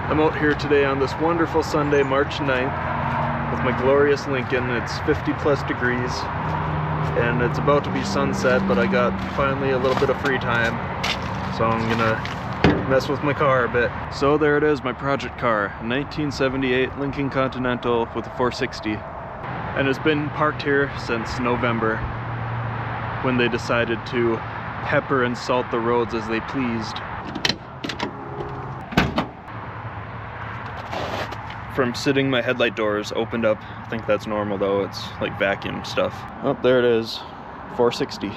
I'm out here today on this wonderful Sunday, March 9th, with my glorious Lincoln. It's 50 plus degrees, and it's about to be sunset, but I got finally a little bit of free time, so I'm gonna mess with my car a bit. So there it is, my project car, a 1978 Lincoln Continental with a 460. And it's been parked here since November, when they decided to pepper and salt the roads as they pleased. From sitting, my headlight doors opened up. I think that's normal though, it's like vacuum stuff. Oh, there it is, 460.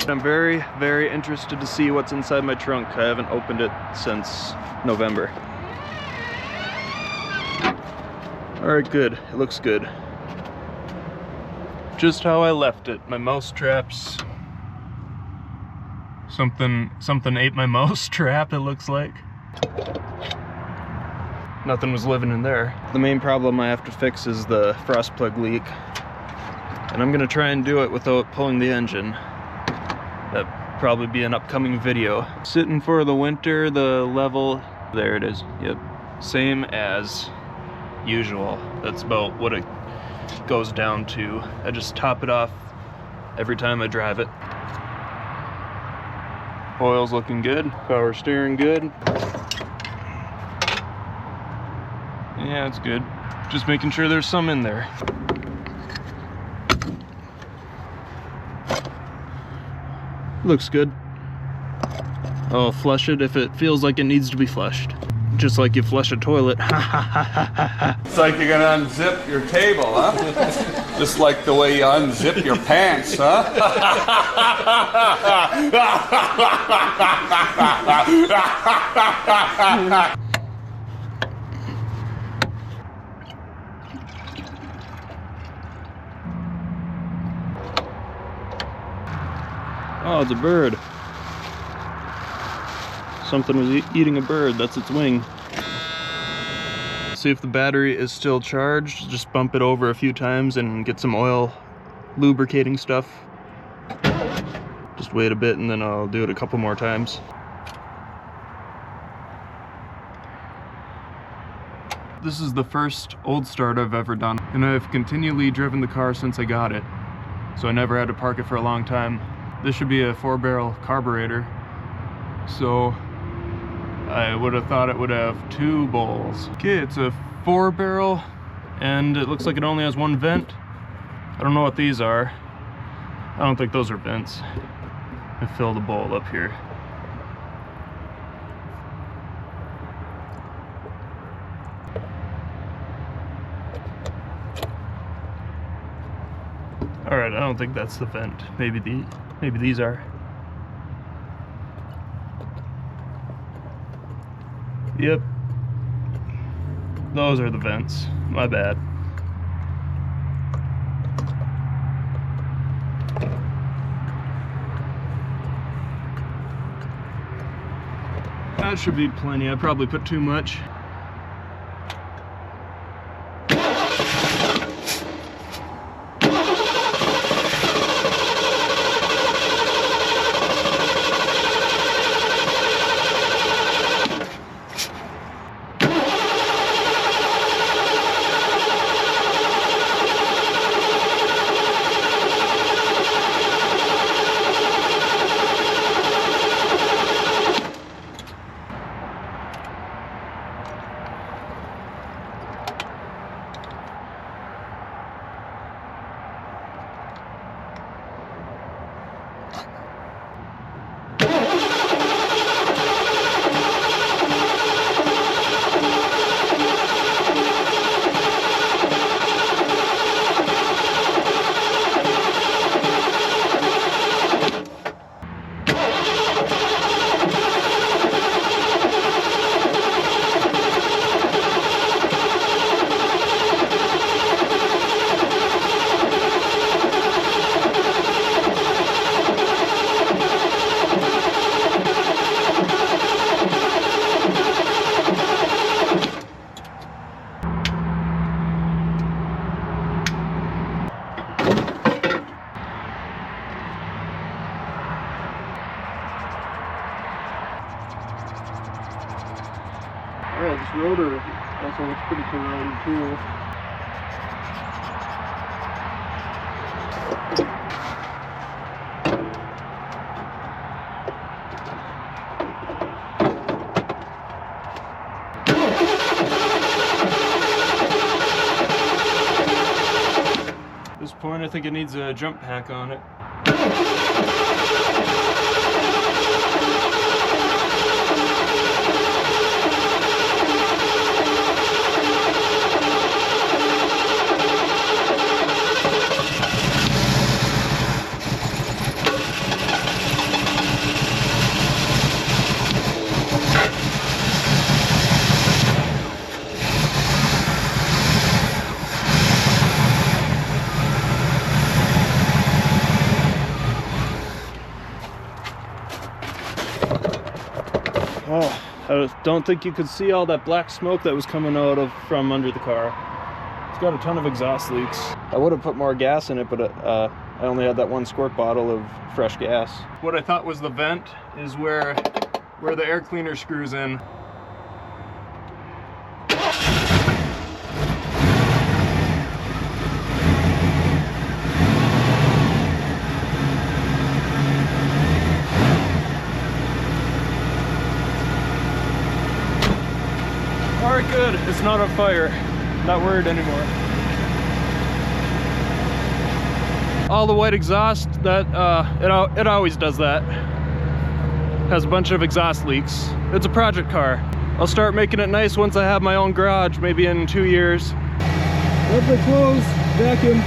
I'm very, very interested to see what's inside my trunk. I haven't opened it since November. Alright, good. It looks good. Just how I left it. My mouse traps. Something ate my mouse trap, it looks like. Nothing was living in there. The main problem I have to fix is the frost plug leak. And I'm gonna try and do it without pulling the engine. That'd probably be an upcoming video. Sitting for the winter, the level, there it is, yep. Same as usual. That's about what it goes down to. I just top it off every time I drive it. Oil's looking good, power steering good. Yeah, it's good. Just making sure there's some in there. Looks good. I'll flush it if it feels like it needs to be flushed. Just like you flush a toilet. It's like you're gonna unzip your table, huh? Just like the way you unzip your pants, huh? Oh, it's a bird. Something was eating a bird, that's its wing. See if the battery is still charged. Just bump it over a few times and get some oil lubricating stuff. Just wait a bit and then I'll do it a couple more times. This is the first old start I've ever done, and I've continually driven the car since I got it, so I never had to park it for a long time. This should be a 4-barrel carburetor, so I would have thought it would have 2 bowls. Okay, it's a 4-barrel, and it looks like it only has 1 vent. I don't know what these are. I don't think those are vents. I fill the bowl up here. All right, I don't think that's the vent. Maybe these are. Yep. Those are the vents. My bad. That should be plenty. I probably put too much. motor also looks pretty corroded too. At this point, I think it needs a jump pack on it. Oh, I don't think you could see all that black smoke that was coming out from under the car. It's got a ton of exhaust leaks. I would have put more gas in it, but I only had that one squirt bottle of fresh gas. What I thought was the vent is where the air cleaner screws in. Alright, good. It's not on fire. Not worried anymore. All the white exhaust, that it always does that. Has a bunch of exhaust leaks. It's a project car. I'll start making it nice once I have my own garage, maybe in 2 years. Let the clothes vacuum.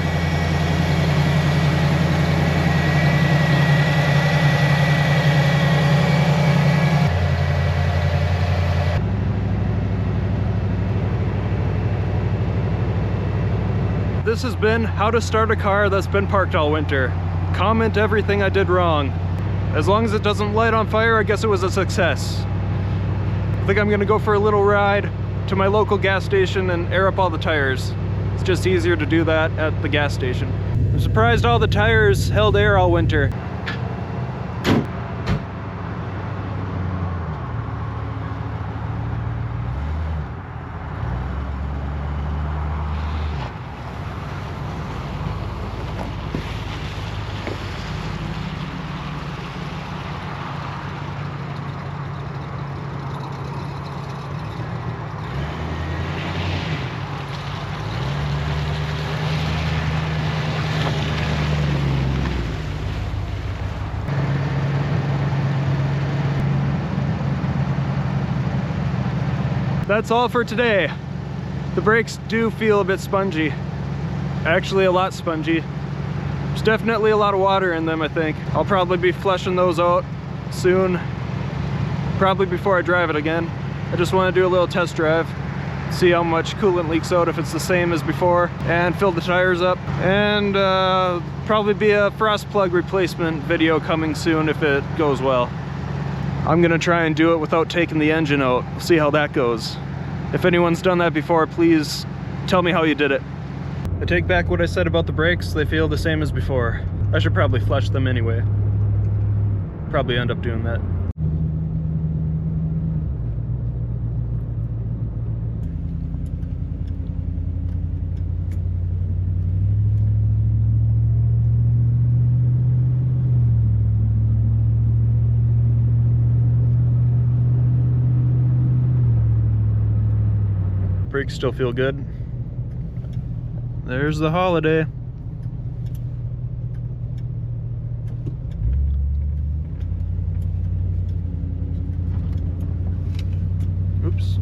This has been how to start a car that's been parked all winter. Comment everything I did wrong. As long as it doesn't light on fire, I guess it was a success. I think I'm gonna go for a little ride to my local gas station and air up all the tires. It's just easier to do that at the gas station. I'm surprised all the tires held air all winter. That's all for today. The brakes do feel a bit spongy. Actually, a lot spongy. There's definitely a lot of water in them, I think. I'll probably be flushing those out soon. Probably before I drive it again. I just want to do a little test drive. See how much coolant leaks out, if it's the same as before, and fill the tires up. And probably be a frost plug replacement video coming soon if it goes well. I'm gonna try and do it without taking the engine out. See how that goes. If anyone's done that before, please tell me how you did it. I take back what I said about the brakes. They feel the same as before. I should probably flush them anyway. Probably end up doing that. Brakes still feel good. There's the Holiday. Oops.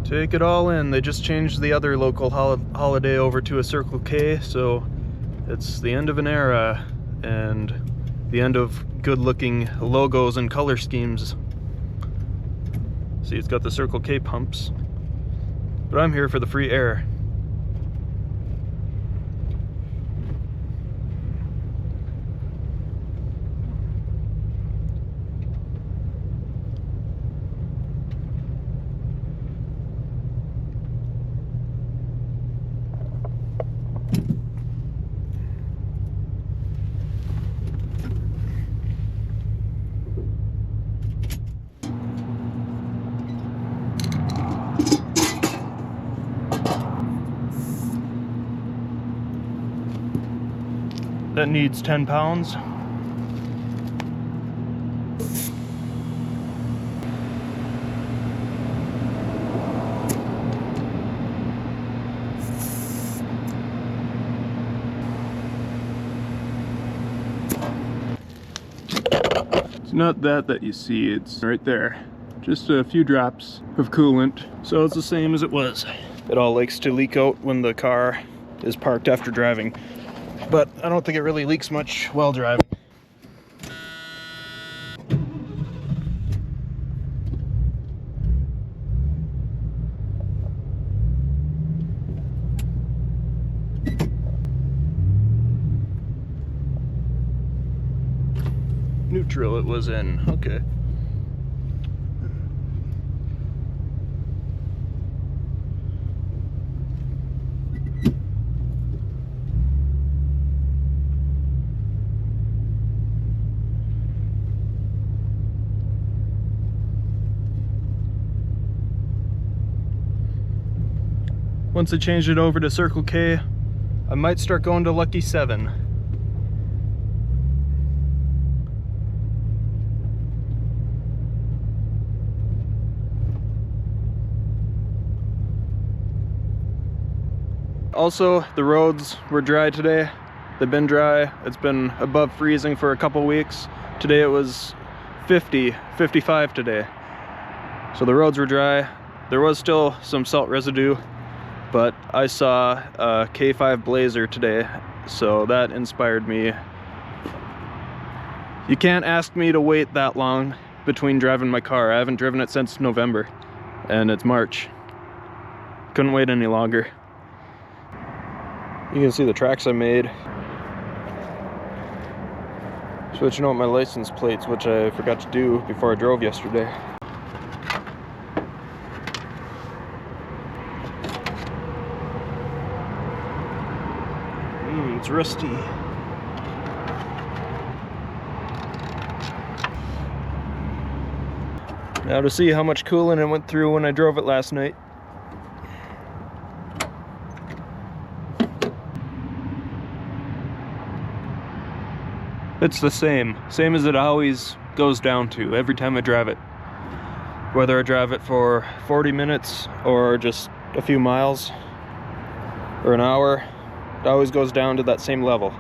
Take it all in. They just changed the other local Holiday over to a Circle K, so it's the end of an era and the end of good-looking logos and color schemes. See, it's got the Circle K pumps, but I'm here for the free air. that needs 10 pounds. It's not that you see, it's right there. Just a few drops of coolant. So it's the same as it was. It all likes to leak out when the car is parked after driving. But I don't think it really leaks much while driving. Neutral it was in, okay. Once I change it over to Circle K, I might start going to Lucky 7. Also, the roads were dry today. They've been dry. It's been above freezing for a couple weeks. Today it was 55 today. So the roads were dry. There was still some salt residue, but I saw a K5 Blazer today, so that inspired me. You can't ask me to wait that long between driving my car. I haven't driven it since November, and it's March. Couldn't wait any longer. You can see the tracks I made. Switching out my license plates, which I forgot to do before I drove yesterday. It's rusty. Now to see how much coolant it went through when I drove it last night. It's the same as it always goes down to every time I drive it. Whether I drive it for 40 minutes or just a few miles or an hour, it always goes down to that same level.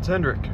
it's Hendrik.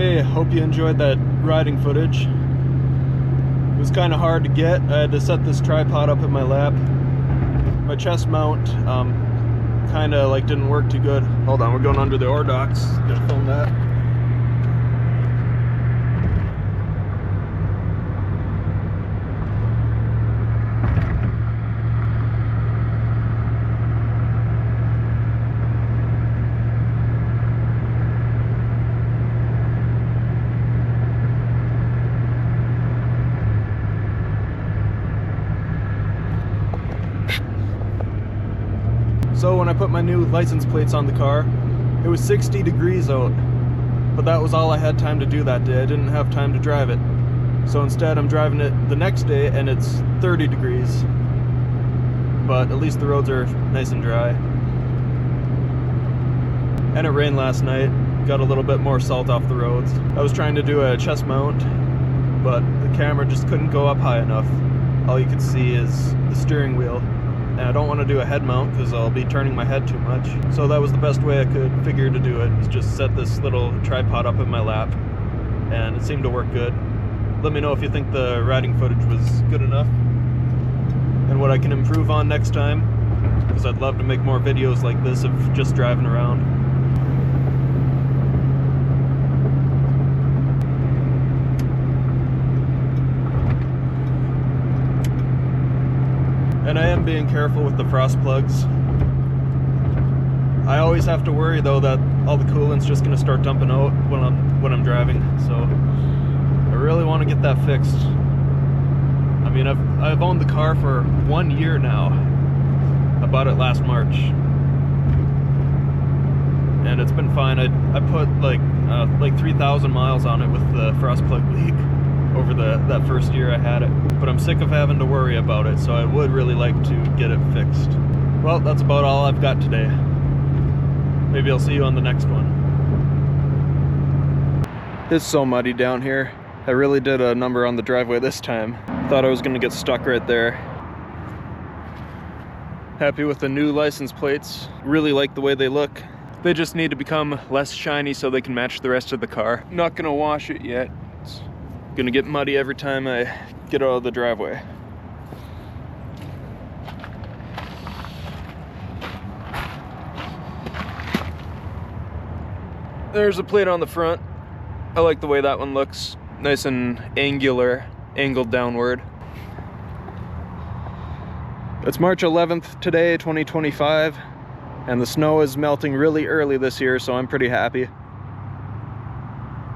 Hey, hope you enjoyed that riding footage. It was kind of hard to get. I had to set this tripod up in my lap. My chest mount kind of like didn't work too good. Hold on, we're going under the ore docks. Gonna film that. So when I put my new license plates on the car, it was 60 degrees out, but that was all I had time to do that day. I didn't have time to drive it. So instead I'm driving it the next day and it's 30 degrees, but at least the roads are nice and dry. And it rained last night, got a little bit more salt off the roads. I was trying to do a chest mount, but the camera just couldn't go up high enough. All you could see is the steering wheel. And I don't want to do a head mount because I'll be turning my head too much. So that was the best way I could figure to do it, is just set this little tripod up in my lap, and it seemed to work good. Let me know if you think the riding footage was good enough and what I can improve on next time, because I'd love to make more videos like this of just driving around. And I am being careful with the frost plugs. I always have to worry though that all the coolant's just gonna start dumping out when I'm driving. So I really want to get that fixed. I mean, I've owned the car for 1 year now. I bought it last March, and it's been fine. I put like 3,000 miles on it with the frost plug leak over that first year I had it. But I'm sick of having to worry about it, so I would really like to get it fixed. Well, that's about all I've got today. Maybe I'll see you on the next one. It's so muddy down here. I really did a number on the driveway this time. Thought I was gonna get stuck right there. Happy with the new license plates. Really like the way they look. They just need to become less shiny so they can match the rest of the car. Not gonna wash it yet. It's gonna get muddy every time I get out of the driveway. There's a plate on the front. I like the way that one looks. Nice and angular, angled downward. It's March 11th today, 2025, and the snow is melting really early this year, so I'm pretty happy.